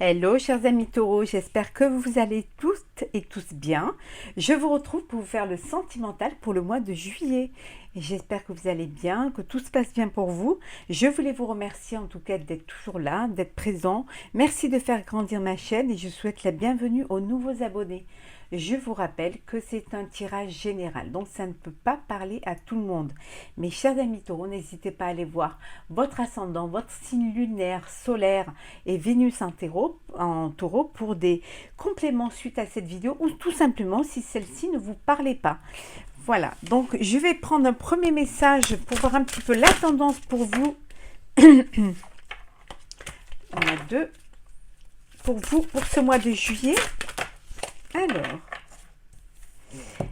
Hello chers amis taureaux, j'espère que vous allez toutes et tous bien. Je vous retrouve pour vous faire le sentimental pour le mois de juillet. J'espère que vous allez bien, que tout se passe bien pour vous. Je voulais vous remercier en tout cas d'être toujours là, d'être présent. Merci de faire grandir ma chaîne et je souhaite la bienvenue aux nouveaux abonnés. Je vous rappelle que c'est un tirage général, donc ça ne peut pas parler à tout le monde. Mes chers amis taureaux, n'hésitez pas à aller voir votre ascendant, votre signe lunaire, solaire et Vénus en taureau pour des compléments suite à cette vidéo ou tout simplement si celle-ci ne vous parlait pas. Voilà, donc je vais prendre un premier message pour voir un petit peu la tendance pour vous. On a deux pour vous pour ce mois de juillet. Alors,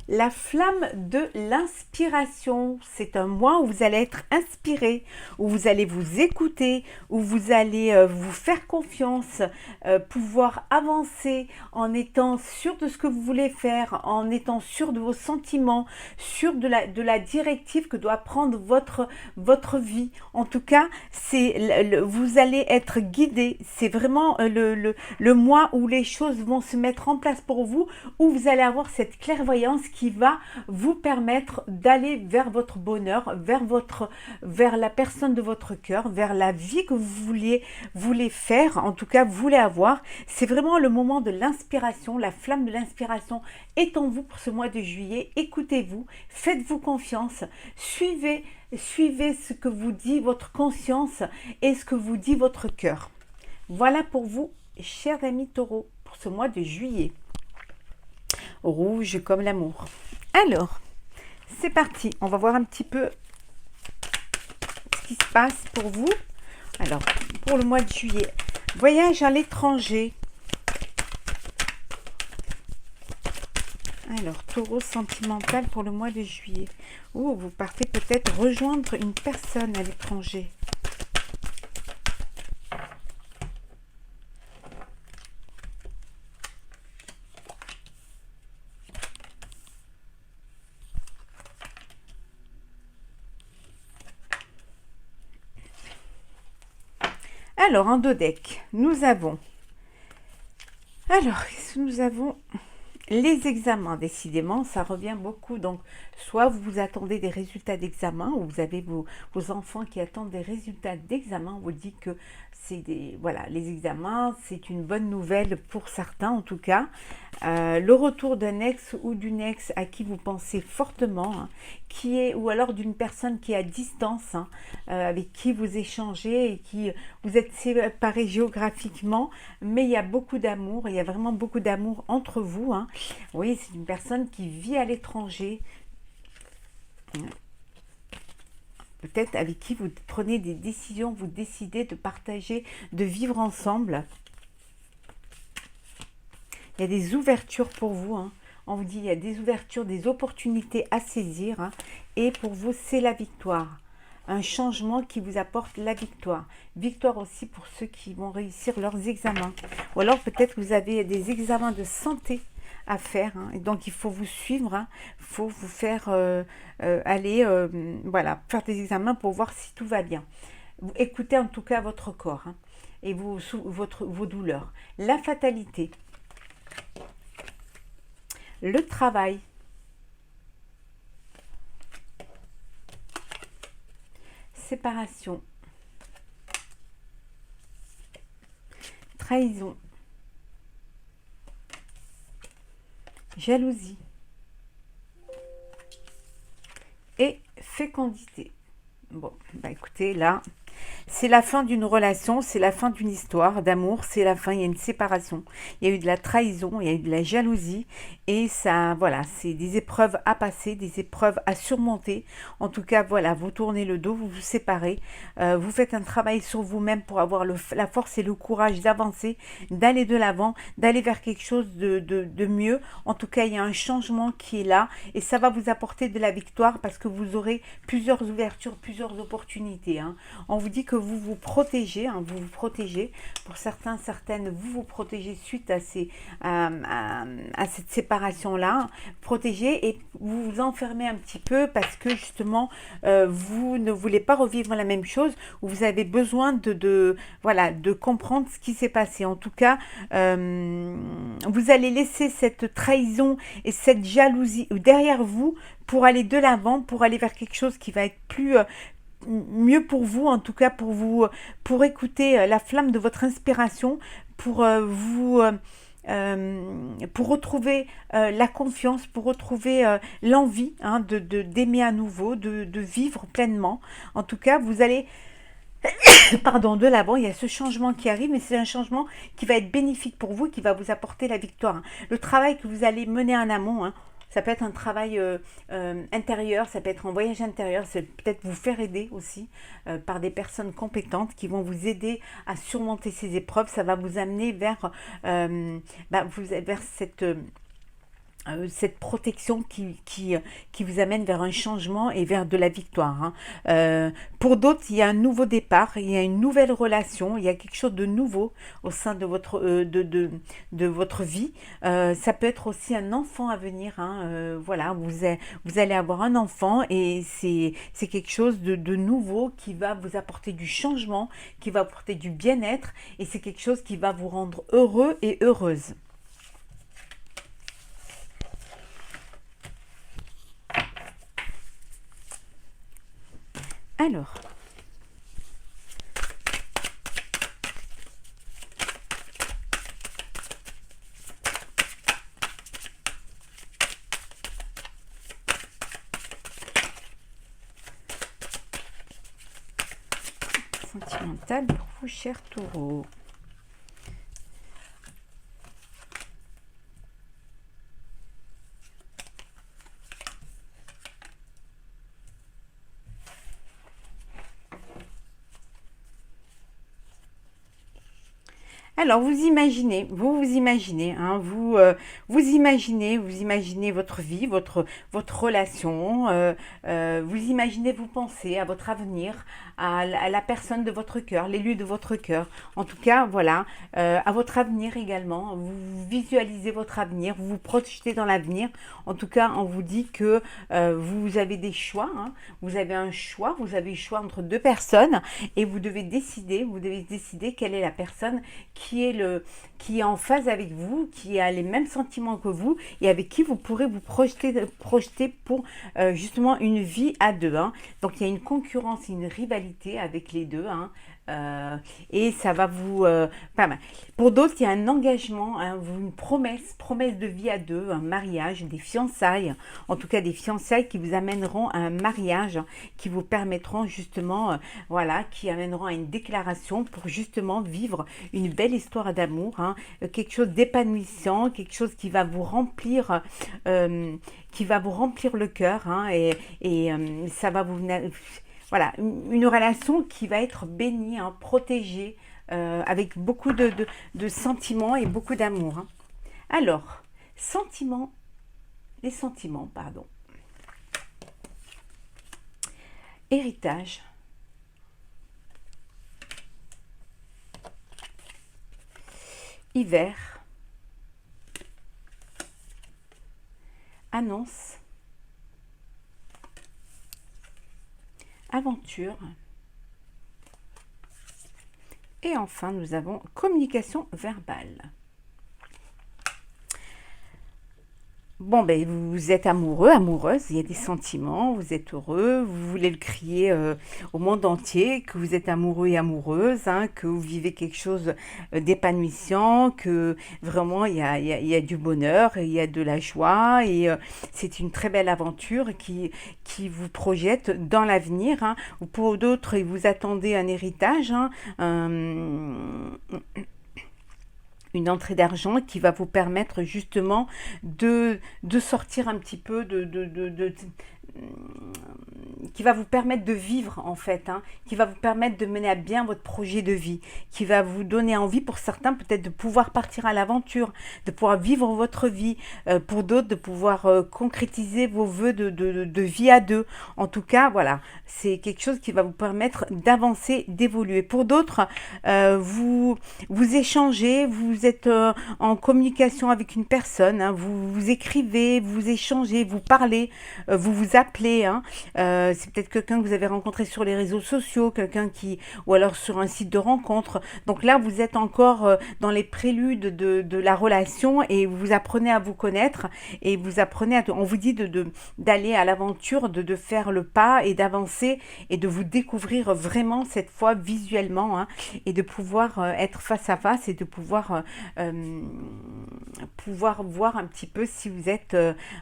la flamme de l'inspiration, c'est un mois où vous allez être inspiré, où vous allez vous écouter, où vous allez vous faire confiance, pouvoir avancer en étant sûr de ce que vous voulez faire, en étant sûr de vos sentiments, sûr de la directive que doit prendre votre vie. En tout cas, vous allez être guidé. C'est vraiment le mois où les choses vont se mettre en place pour vous, où vous allez avoir cette clairvoyance qui va vous permettre d'aller vers votre bonheur, vers la personne de votre cœur, vers la vie que vous voulez faire, en tout cas vous voulez avoir. C'est vraiment le moment de l'inspiration, la flamme de l'inspiration est en vous pour ce mois de juillet. Écoutez-vous, faites-vous confiance, suivez ce que vous dit votre conscience et ce que vous dit votre cœur. Voilà pour vous, chers amis taureaux, pour ce mois de juillet. Rouge comme l'amour. Alors, c'est parti. On va voir un petit peu ce qui se passe pour vous. Alors, pour le mois de juillet, voyage à l'étranger. Alors, taureau sentimental pour le mois de juillet. Oh, vous partez peut-être rejoindre une personne à l'étranger. Alors, en dos deck, nous avons... Alors, qu'est-ce que nous avons? Les examens, décidément, ça revient beaucoup. Donc, soit vous attendez des résultats d'examen, ou vous avez vos enfants qui attendent des résultats d'examen. On vous dit que voilà, les examens, c'est une bonne nouvelle pour certains, en tout cas. Le retour d'un ex ou d'une ex à qui vous pensez fortement, hein, ou alors d'une personne qui est à distance, hein, avec qui vous échangez et qui vous êtes séparés géographiquement, mais il y a beaucoup d'amour, il y a vraiment beaucoup d'amour entre vous, hein. Oui, c'est une personne qui vit à l'étranger, peut-être avec qui vous prenez des décisions, vous décidez de partager, de vivre ensemble. Il y a des ouvertures pour vous, hein. On vous dit il y a des ouvertures, des opportunités à saisir, hein. Et pour vous, c'est la victoire. Un changement qui vous apporte la victoire. Victoire aussi pour ceux qui vont réussir leurs examens. Ou alors peut-être que vous avez des examens de santé à faire, hein, et donc il faut vous suivre, hein. Il faut vous faire aller voilà, faire des examens pour voir si tout va bien. Vous écoutez en tout cas votre corps, hein, et vos douleurs. La fatalité, le travail, séparation, trahison, jalousie et fécondité. Bon, bah écoutez, là, c'est la fin d'une relation, c'est la fin d'une histoire d'amour, c'est la fin, il y a une séparation, il y a eu de la trahison, il y a eu de la jalousie, et ça, voilà, c'est des épreuves à passer, des épreuves à surmonter. En tout cas, voilà, vous tournez le dos, vous vous séparez, vous faites un travail sur vous-même pour avoir la force et le courage d'avancer, d'aller de l'avant, d'aller vers quelque chose de mieux. En tout cas, il y a un changement qui est là, et ça va vous apporter de la victoire parce que vous aurez plusieurs ouvertures, plusieurs opportunités, hein. On vous dit que vous vous protégez, hein, vous vous protégez. Pour certains, certaines, vous vous protégez suite à, à cette séparation-là. Protégez et vous vous enfermez un petit peu parce que justement, vous ne voulez pas revivre la même chose ou vous avez besoin voilà, de comprendre ce qui s'est passé. En tout cas, vous allez laisser cette trahison et cette jalousie derrière vous pour aller de l'avant, pour aller vers quelque chose qui va être mieux pour vous, en tout cas pour écouter la flamme de votre inspiration, pour retrouver la confiance, pour retrouver l'envie, hein, d'aimer à nouveau, de vivre pleinement. En tout cas, vous allez pardon, de l'avant, il y a ce changement qui arrive, mais c'est un changement qui va être bénéfique pour vous, qui va vous apporter la victoire, hein. Le travail que vous allez mener en amont, hein, ça peut être un travail intérieur, ça peut être un voyage intérieur, c'est peut-être vous faire aider aussi par des personnes compétentes qui vont vous aider à surmonter ces épreuves. Ça va vous amener vers, vers cette protection qui vous amène vers un changement et vers de la victoire, hein. Pour d'autres, il y a un nouveau départ, il y a une nouvelle relation, il y a quelque chose de nouveau au sein de votre vie. Ça peut être aussi un enfant à venir, hein. Voilà, vous allez avoir un enfant et c'est quelque chose de nouveau qui va vous apporter du changement, qui va apporter du bien-être et c'est quelque chose qui va vous rendre heureux et heureuse. Alors, sentimental pour vous, chers taureaux. Alors, vous imaginez, hein, vous imaginez votre vie, votre relation, vous imaginez, vous pensez à votre avenir, à la personne de votre cœur, l'élu de votre cœur. En tout cas, voilà, à votre avenir également. Vous visualisez votre avenir, vous vous projetez dans l'avenir. En tout cas, on vous dit que vous avez des choix, hein, vous avez un choix, vous avez le choix entre deux personnes et vous devez décider quelle est la personne qui est en phase avec vous, qui a les mêmes sentiments que vous et avec qui vous pourrez vous projeter pour justement une vie à deux, hein. Donc il y a une concurrence, une rivalité avec les deux, hein. Et ça va vous pas mal. Pour d'autres, il y a un engagement, hein, une promesse de vie à deux, un mariage, des fiançailles, en tout cas des fiançailles qui vous amèneront à un mariage, hein, qui vous permettront justement, voilà, qui amèneront à une déclaration pour justement vivre une belle histoire d'amour, hein, quelque chose d'épanouissant, quelque chose qui va vous remplir, le cœur, hein, et ça va vous... Voilà, une relation qui va être bénie, hein, protégée, avec beaucoup de sentiments et beaucoup d'amour, hein. Alors, les sentiments, pardon. Héritage. Hiver. Annonce. Aventure. Et enfin, nous avons communication verbale. Bon, ben, vous êtes amoureux, amoureuse, il y a des sentiments, vous êtes heureux, vous voulez le crier au monde entier, que vous êtes amoureux et amoureuse, hein, que vous vivez quelque chose d'épanouissant, que vraiment il y a du bonheur, il y a de la joie et c'est une très belle aventure qui vous projette dans l'avenir, hein. Ou pour d'autres, vous attendez un héritage, hein, une entrée d'argent qui va vous permettre justement de sortir un petit peu qui va vous permettre de vivre en fait, hein, qui va vous permettre de mener à bien votre projet de vie, qui va vous donner envie pour certains peut-être de pouvoir partir à l'aventure, de pouvoir vivre votre vie, pour d'autres de pouvoir concrétiser vos vœux de vie à deux. En tout cas, voilà, c'est quelque chose qui va vous permettre d'avancer, d'évoluer. Pour d'autres, vous échangez, vous êtes en communication avec une personne, hein, vous écrivez, vous échangez, vous parlez, vous vous appelez, hein, c'est peut-être quelqu'un que vous avez rencontré sur les réseaux sociaux, quelqu'un qui, ou alors sur un site de rencontre. Donc là, vous êtes encore dans les préludes de la relation et vous apprenez à vous connaître et vous apprenez à, on vous dit d'aller à l'aventure, de faire le pas et d'avancer et de vous découvrir vraiment cette fois visuellement, hein, et de pouvoir être face à face et de pouvoir voir un petit peu si vous êtes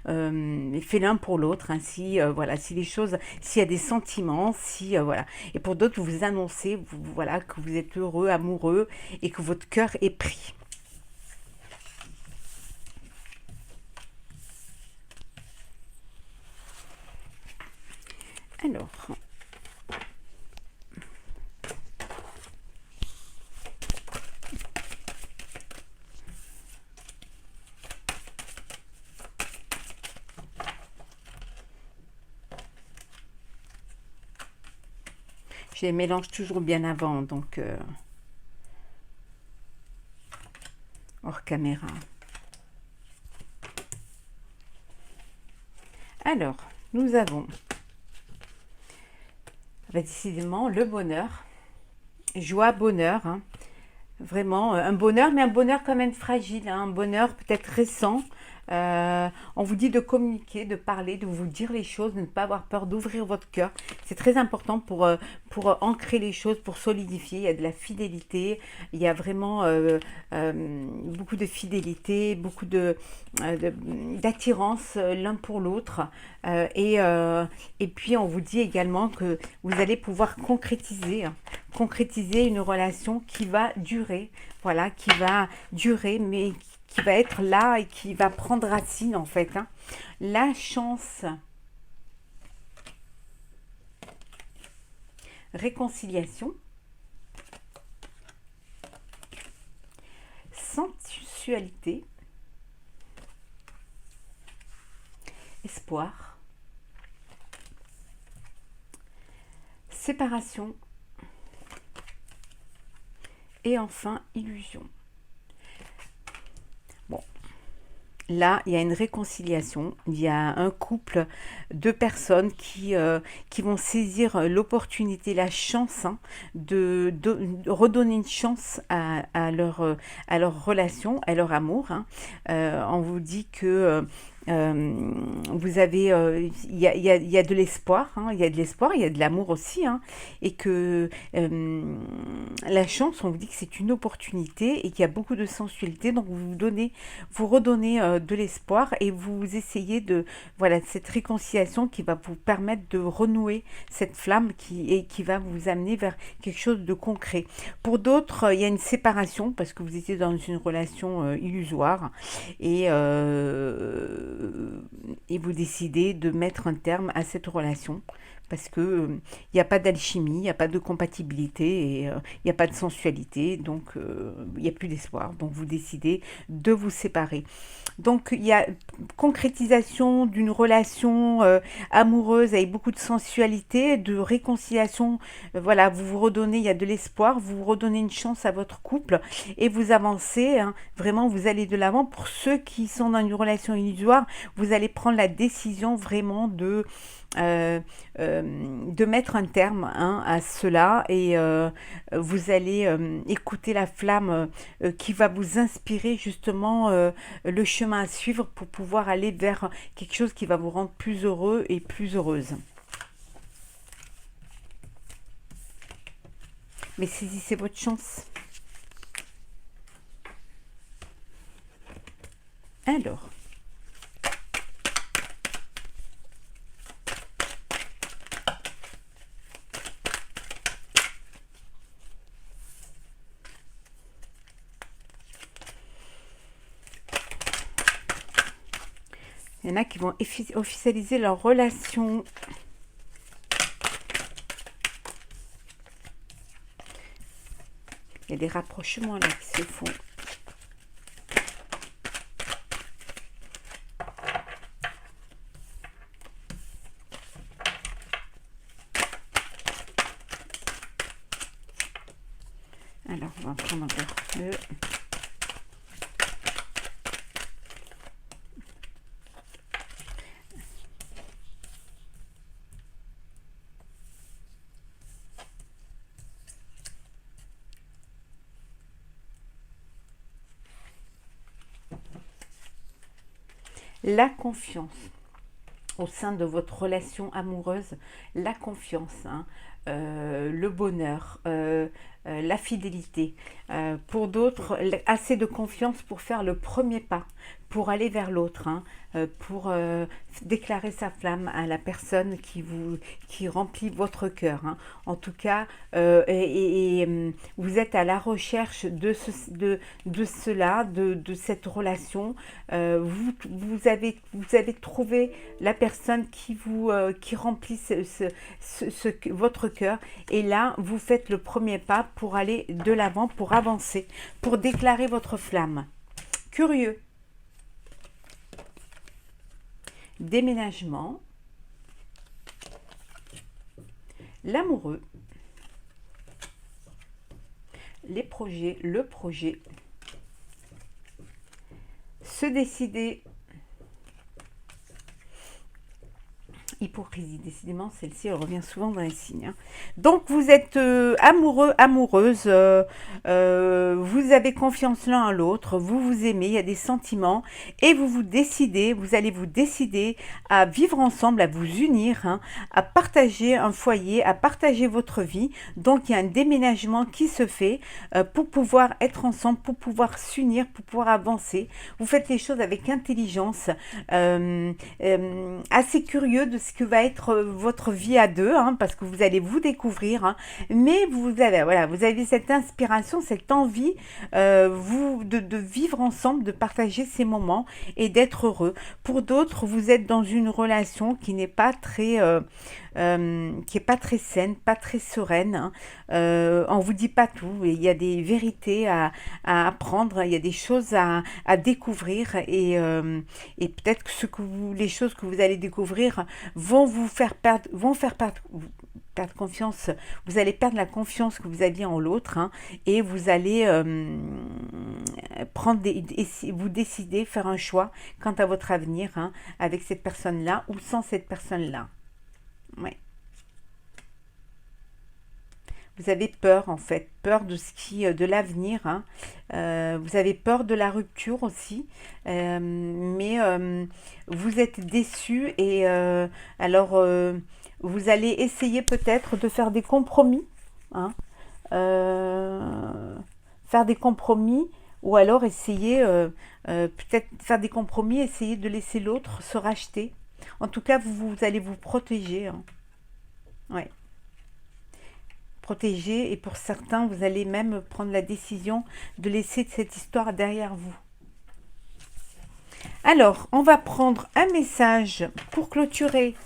fait l'un pour l'autre, hein, si voilà, si les choses, s'il y a des sentiments, si voilà. Et pour d'autres, vous annoncez, voilà, que vous êtes heureux, amoureux et que votre cœur est pris. Alors, je les mélange toujours bien avant, donc hors caméra. Alors, nous avons décidément le bonheur, joie, bonheur, hein. Vraiment un bonheur, mais un bonheur quand même fragile, hein, un bonheur peut-être récent. On vous dit de communiquer, de parler, de vous dire les choses, de ne pas avoir peur, d'ouvrir votre cœur. C'est très important pour ancrer les choses, pour solidifier. Il y a de la fidélité, il y a vraiment beaucoup de fidélité, beaucoup d'attirance l'un pour l'autre. Et puis on vous dit également que vous allez pouvoir concrétiser une relation qui va durer, voilà, qui va durer, mais qui va être là et qui va prendre racine en fait, hein. La chance, réconciliation, sensualité, espoir, séparation et enfin illusion. Bon, là, il y a une réconciliation, il y a un couple de personnes qui vont saisir l'opportunité, la chance, hein, de redonner une chance à leur relation, à leur amour, hein. On vous dit que vous avez, il y a de l'espoir, hein, il y a de l'espoir, il y a de l'amour aussi, hein, et que la chance, on vous dit que c'est une opportunité et qu'il y a beaucoup de sensualité, donc vous redonnez de l'espoir et vous essayez de, voilà, cette réconciliation qui va vous permettre de renouer cette flamme qui va vous amener vers quelque chose de concret. Pour d'autres, il y a une séparation parce que vous étiez dans une relation illusoire et vous décidez de mettre un terme à cette relation parce que il n'y a pas d'alchimie, il n'y a pas de compatibilité et il n'y a pas de sensualité, donc il n'y a plus d'espoir. Donc vous décidez de vous séparer. Donc il y a concrétisation d'une relation amoureuse avec beaucoup de sensualité, de réconciliation. Voilà, vous vous redonnez, il y a de l'espoir, vous redonnez une chance à votre couple et vous avancez, hein, vraiment vous allez de l'avant. Pour ceux qui sont dans une relation illusoire, vous allez prendre la décision vraiment de mettre un terme, hein, à cela et vous allez écouter la flamme qui va vous inspirer justement le chemin à suivre pour pouvoir aller vers quelque chose qui va vous rendre plus heureux et plus heureuse. Mais saisissez votre chance. Alors, il y en a qui vont officialiser leur relation. y a des rapprochements là qui se font. Alors, on va prendre encore le... La confiance au sein de votre relation amoureuse, la confiance, hein, le bonheur, la fidélité. Pour d'autres, assez de confiance pour faire le premier pas, pour aller vers l'autre, hein, pour déclarer sa flamme à la personne qui remplit votre cœur. Hein. En tout cas, vous êtes à la recherche de cela, de cette relation. Vous avez trouvé la personne qui remplit votre cœur. Et là, vous faites le premier pas pour aller de l'avant, pour avancer, pour déclarer votre flamme. Curieux. Déménagement. L'amoureux. Les projets, le projet. Se décider. Hypocrisie, décidément, celle-ci, elle revient souvent dans les signes. Hein. Donc, vous êtes amoureux, amoureuse, vous avez confiance l'un à l'autre, vous vous aimez, il y a des sentiments, et vous allez vous décider à vivre ensemble, à vous unir, hein, à partager un foyer, à partager votre vie. Donc, il y a un déménagement qui se fait pour pouvoir être ensemble, pour pouvoir s'unir, pour pouvoir avancer. Vous faites les choses avec intelligence, assez curieux de ce que va être votre vie à deux, hein, parce que vous allez vous découvrir, hein, mais vous avez cette inspiration, cette envie de vivre ensemble, de partager ces moments et d'être heureux. Pour d'autres, vous êtes dans une relation qui n'est pas très saine, pas très sereine. Hein. On vous dit pas tout, il y a des vérités à apprendre, il y a des choses à découvrir et peut-être que les choses que vous allez découvrir vont faire perdre confiance. Vous allez perdre la confiance que vous aviez en l'autre, hein, et vous allez vous décider, faire un choix quant à votre avenir, hein, avec cette personne-là ou sans cette personne-là. Ouais. Vous avez peur, en fait, peur de l'avenir. Hein. Vous avez peur de la rupture aussi, mais vous êtes déçu et alors vous allez essayer peut-être de faire des compromis, hein. Faire des compromis ou alors essayer peut-être faire des compromis, essayer de laisser l'autre se racheter. En tout cas, vous allez vous protéger. Hein. Ouais. Protéger, et pour certains, vous allez même prendre la décision de laisser cette histoire derrière vous. Alors, on va prendre un message pour clôturer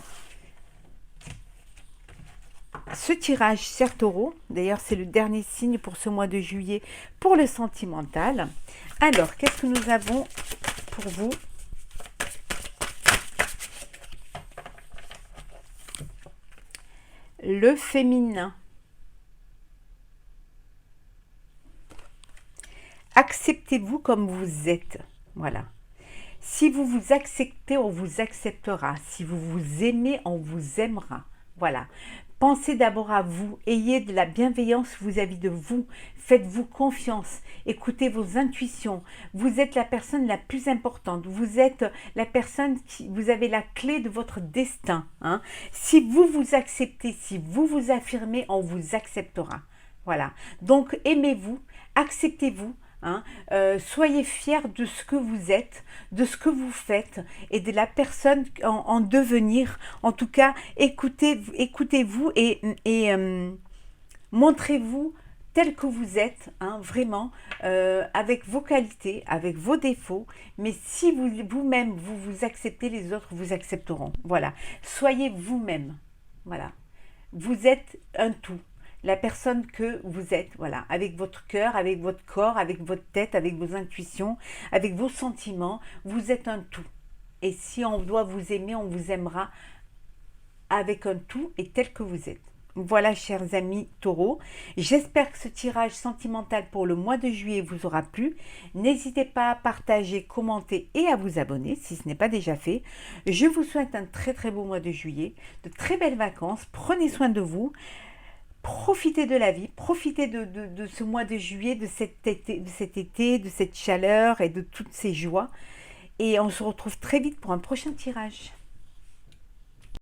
ce tirage, cher Taureau. D'ailleurs, c'est le dernier signe pour ce mois de juillet pour le sentimental. Alors, qu'est-ce que nous avons pour vous ? Le féminin. Acceptez-vous comme vous êtes. Voilà. Si vous vous acceptez, on vous acceptera. Si vous vous aimez, on vous aimera. Voilà. Pensez d'abord à vous. Ayez de la bienveillance vis-à-vis de vous. Faites-vous confiance. Écoutez vos intuitions. Vous êtes la personne la plus importante. Vous êtes la personne vous avez la clé de votre destin. Hein. Si vous vous acceptez, si vous vous affirmez, on vous acceptera. Voilà. Donc, aimez-vous, acceptez-vous. Hein, soyez fiers de ce que vous êtes, de ce que vous faites et de la personne en devenir. En tout cas, écoutez-vous et montrez-vous tel que vous êtes, hein, vraiment, avec vos qualités, avec vos défauts. Mais si vous-même, vous acceptez, les autres vous accepteront. Voilà. Soyez vous-même. Voilà. Vous êtes un tout. la personne que vous êtes, voilà, avec votre cœur, avec votre corps, avec votre tête, avec vos intuitions, avec vos sentiments. Vous êtes un tout. Et si on doit vous aimer, on vous aimera avec un tout et tel que vous êtes. Voilà, chers amis taureaux, j'espère que ce tirage sentimental pour le mois de juillet vous aura plu. N'hésitez pas à partager, commenter et à vous abonner si ce n'est pas déjà fait. Je vous souhaite un très très beau mois de juillet, de très belles vacances, prenez soin de vous, profitez de la vie, profitez de ce mois de juillet, de cet été, de cette chaleur et de toutes ces joies. Et on se retrouve très vite pour un prochain tirage.